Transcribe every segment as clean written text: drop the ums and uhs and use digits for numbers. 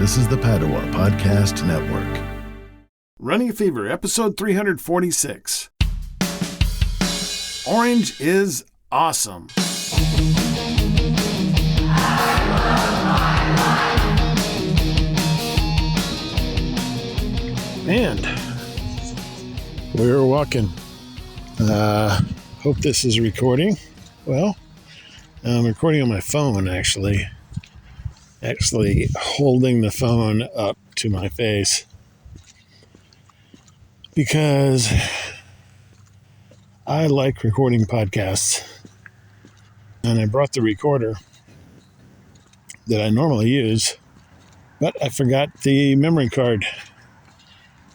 This is the Padua Podcast Network. Running a Fever, episode 346. Orange is awesome. And we're walking. Hope this is recording. Well, I'm recording on my phone, actually holding the phone up to my face because I like recording podcasts, and I brought the recorder that I normally use, but I forgot the memory card.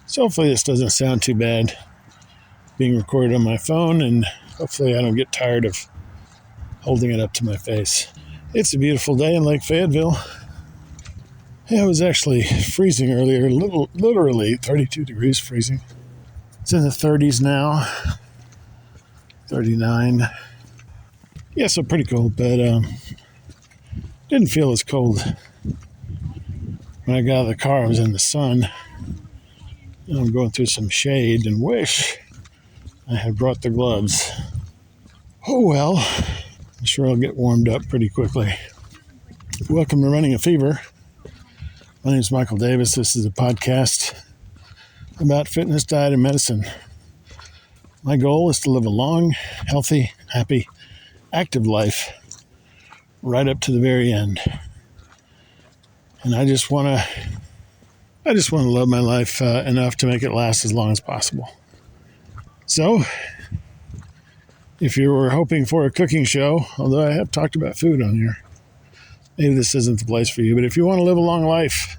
So hopefully this doesn't sound too bad being recorded on my phone, and hopefully I don't get tired of holding it up to my face. It's a beautiful day in Lake Fayetteville. It was actually freezing earlier, literally 32 degrees freezing. It's in the 30s now, 39. Yeah, so pretty cold, but didn't feel as cold. When I got out of the car, I was in the sun. And I'm going through some shade and wish I had brought the gloves. Oh well, I'm sure I'll get warmed up pretty quickly. Welcome to Running a Fever. My name is Michael Davis. This is a podcast about fitness, diet, and medicine. My goal is to live a long, healthy, happy, active life right up to the very end. And I just want to love my life enough to make it last as long as possible. So, if you were hoping for a cooking show, although I have talked about food on here, maybe this isn't the place for you. But if you want to live a long life,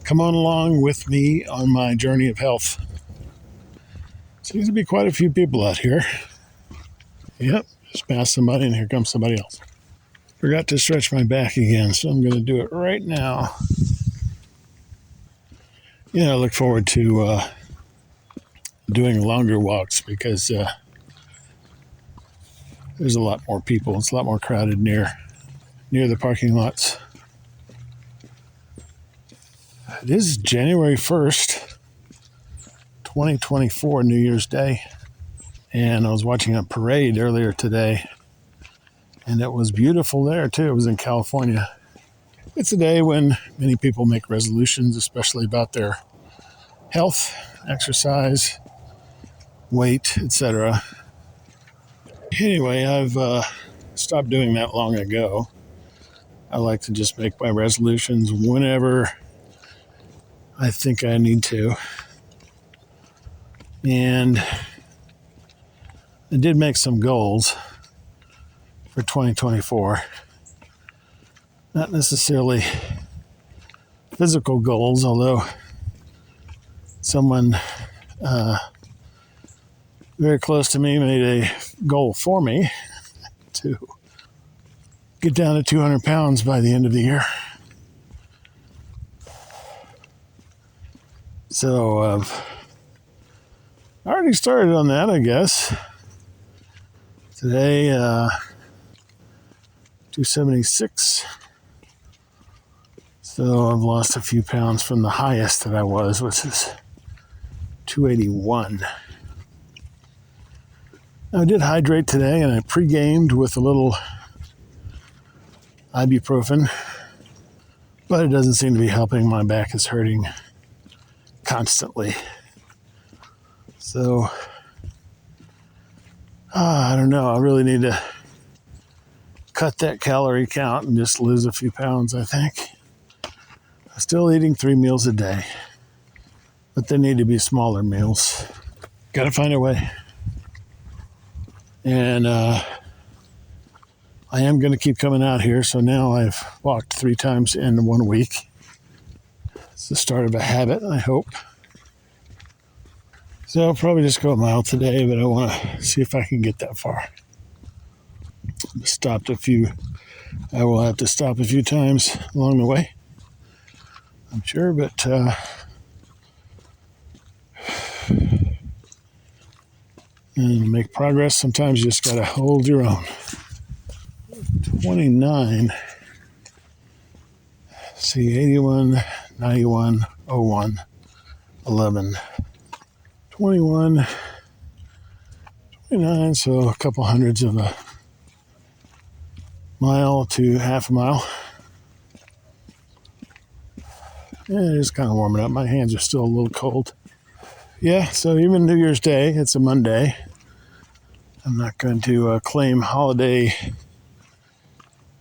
come on along with me on my journey of health. Seems to be quite a few people out here. Yep, just passed somebody and here comes somebody else. Forgot to stretch my back again, so I'm going to do it right now. I look forward to doing longer walks because there's a lot more people. It's a lot more crowded near the parking lots. It is January 1st, 2024, New Year's Day. And I was watching a parade earlier today. And it was beautiful there, too. It was in California. It's a day when many people make resolutions, especially about their health, exercise, weight, etc. Anyway, I've stopped doing that long ago. I like to just make my resolutions whenever I think I need to. And I did make some goals for 2024. Not necessarily physical goals, although someone very close to me made a goal for me to get down to 200 pounds by the end of the year. So I already started on that, I guess. Today, 276. So I've lost a few pounds from the highest that I was, which is 281. I did hydrate today, and I pre-gamed with a little ibuprofen, but it doesn't seem to be helping. My back is hurting constantly. So, I don't know. I really need to cut that calorie count and just lose a few pounds, I think. I'm still eating 3 meals a day, but they need to be smaller meals. Got to find a way. And I am going to keep coming out here. So now I've walked 3 times in 1 week. It's the start of a habit, I hope. So I'll probably just go a mile today, but I want to see if I can get that far. I will have to stop a few times along the way, I'm sure, but and to make progress, sometimes you just got to hold your own. 29. See, 81, 91, 01, 11, 21, 29, so a couple hundreds of a mile to half a mile. Yeah, it's kind of warming up. My hands are still a little cold. Yeah, so even New Year's Day, it's a Monday. I'm not going to claim holiday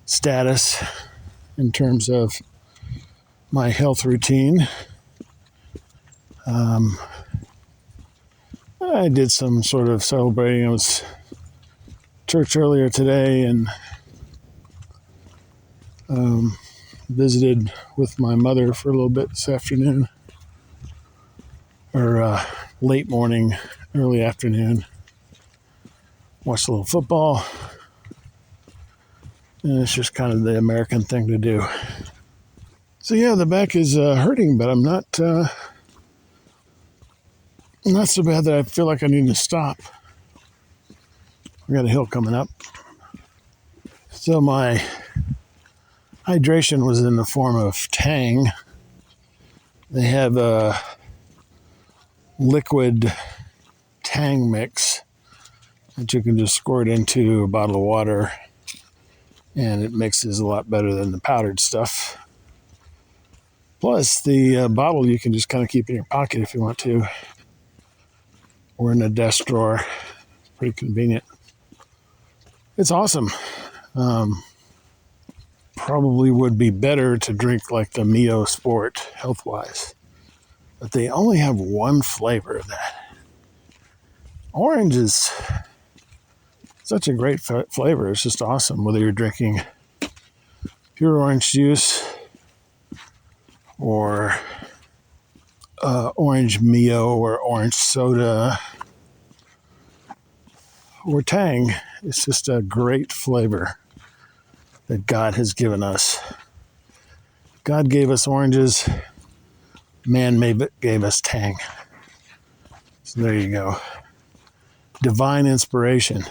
status in terms of my health routine. I did some sort of celebrating. I was at church earlier today and visited with my mother for a little bit this afternoon, or late morning, early afternoon. Watched a little football, and it's just kind of the American thing to do. So yeah, the back is hurting, but I'm not so bad that I feel like I need to stop. We got a hill coming up. So my hydration was in the form of Tang. They have a liquid Tang mix that you can just squirt into a bottle of water, and it mixes a lot better than the powdered stuff. Plus, the bottle you can just kind of keep in your pocket if you want to, or in a desk drawer. It's pretty convenient. It's awesome. Probably would be better to drink like the Mio Sport health-wise, but they only have one flavor of that. Orange is such a great flavor. It's just awesome, whether you're drinking pure orange juice or orange Mio or orange soda or Tang. It's just a great flavor that God has given us. God gave us oranges. Man gave us Tang. So there you go. Divine inspiration.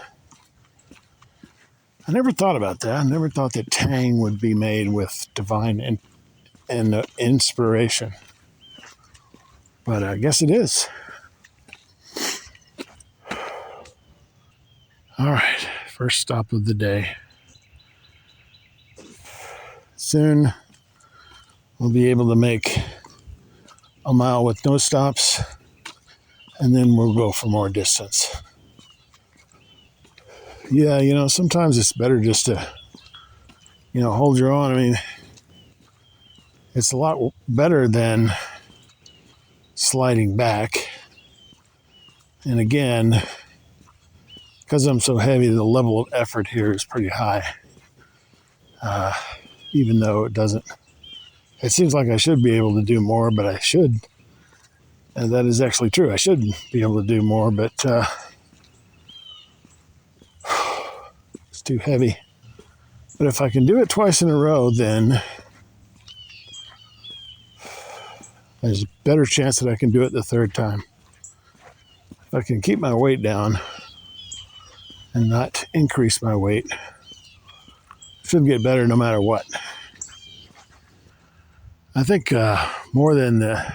I never thought about that. I never thought that Tang would be made with divine inspiration. But I guess it is. All right, first stop of the day. Soon we'll be able to make a mile with no stops, and then we'll go for more distance. Yeah, sometimes it's better just to, hold your own. I mean, it's a lot better than sliding back. And again, because I'm so heavy, the level of effort here is pretty high. Even though it seems like I should be able to do more, but I should. And that is actually true. I should be able to do more, but it's too heavy. But if I can do it twice in a row, then there's a better chance that I can do it the third time. If I can keep my weight down and not increase my weight, it should get better no matter what. I think more than the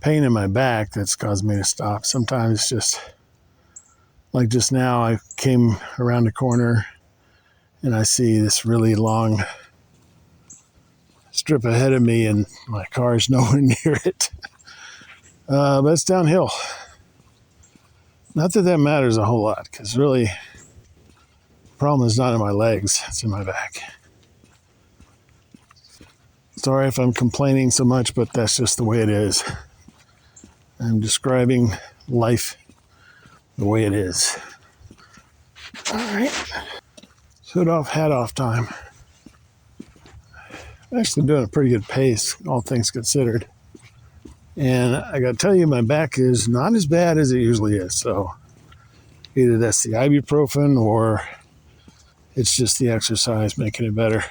pain in my back that's caused me to stop, sometimes it's just like just now. I came around the corner and I see this really long strip ahead of me and my car's nowhere near it. But it's downhill. Not that that matters a whole lot, because really the problem is not in my legs, it's in my back. Sorry if I'm complaining so much, but that's just the way it is. I'm describing life the way it is. All right. Hood off, hat off time. I'm actually doing a pretty good pace, all things considered. And I got to tell you, my back is not as bad as it usually is. So either that's the ibuprofen or it's just the exercise making it better.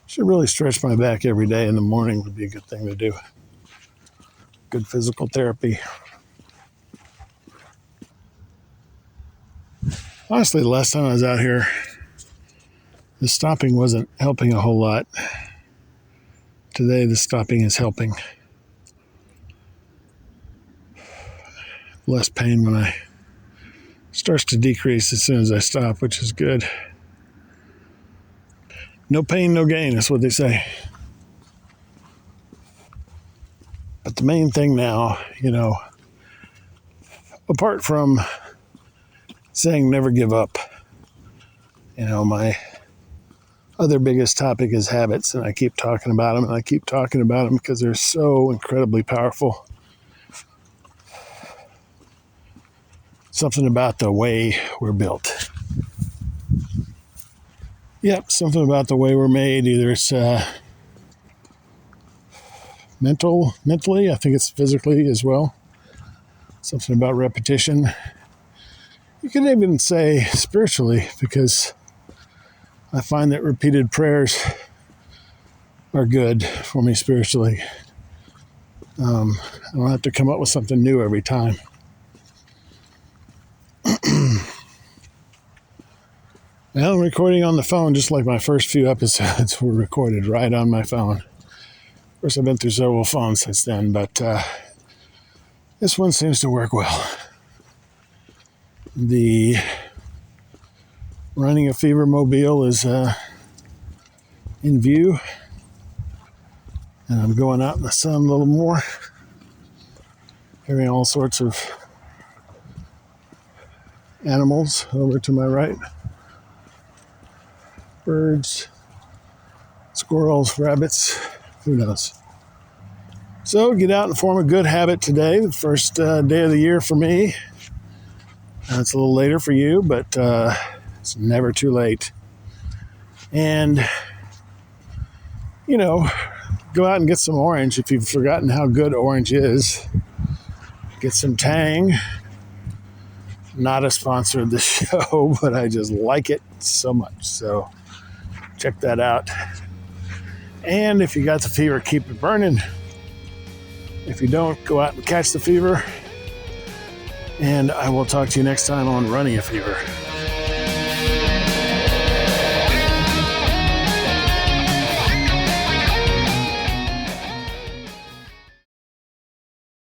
Should really stretch my back every day in the morning would be a good thing to do. Good physical therapy. Honestly, the last time I was out here, the stopping wasn't helping a whole lot. today the stopping is helping. Less pain when I starts to decrease as soon as I stop, which is good. No pain, no gain, that's what they say. But the main thing now, apart from saying never give up, my other biggest topic is habits, and I keep talking about them, because they're so incredibly powerful. Something about the way we're built. Yep, something about the way we're made. Either it's mentally, I think it's physically as well. Something about repetition. You could even say spiritually, because I find that repeated prayers are good for me spiritually. I don't have to come up with something new every time. Now I'm recording on the phone, just like my first few episodes were recorded right on my phone. Of course, I've been through several phones since then, but this one seems to work well. The Running a Fever mobile is in view, and I'm going out in the sun a little more, hearing all sorts of animals over to my right. Birds, squirrels, rabbits, who knows. So get out and form a good habit today, the first day of the year for me. It's a little later for you, but it's never too late. And, go out and get some orange if you've forgotten how good orange is. Get some Tang. Not a sponsor of the show, but I just like it so much. So check that out. And if you got the fever, keep it burning. If you don't, go out and catch the fever. And I will talk to you next time on Running a Fever.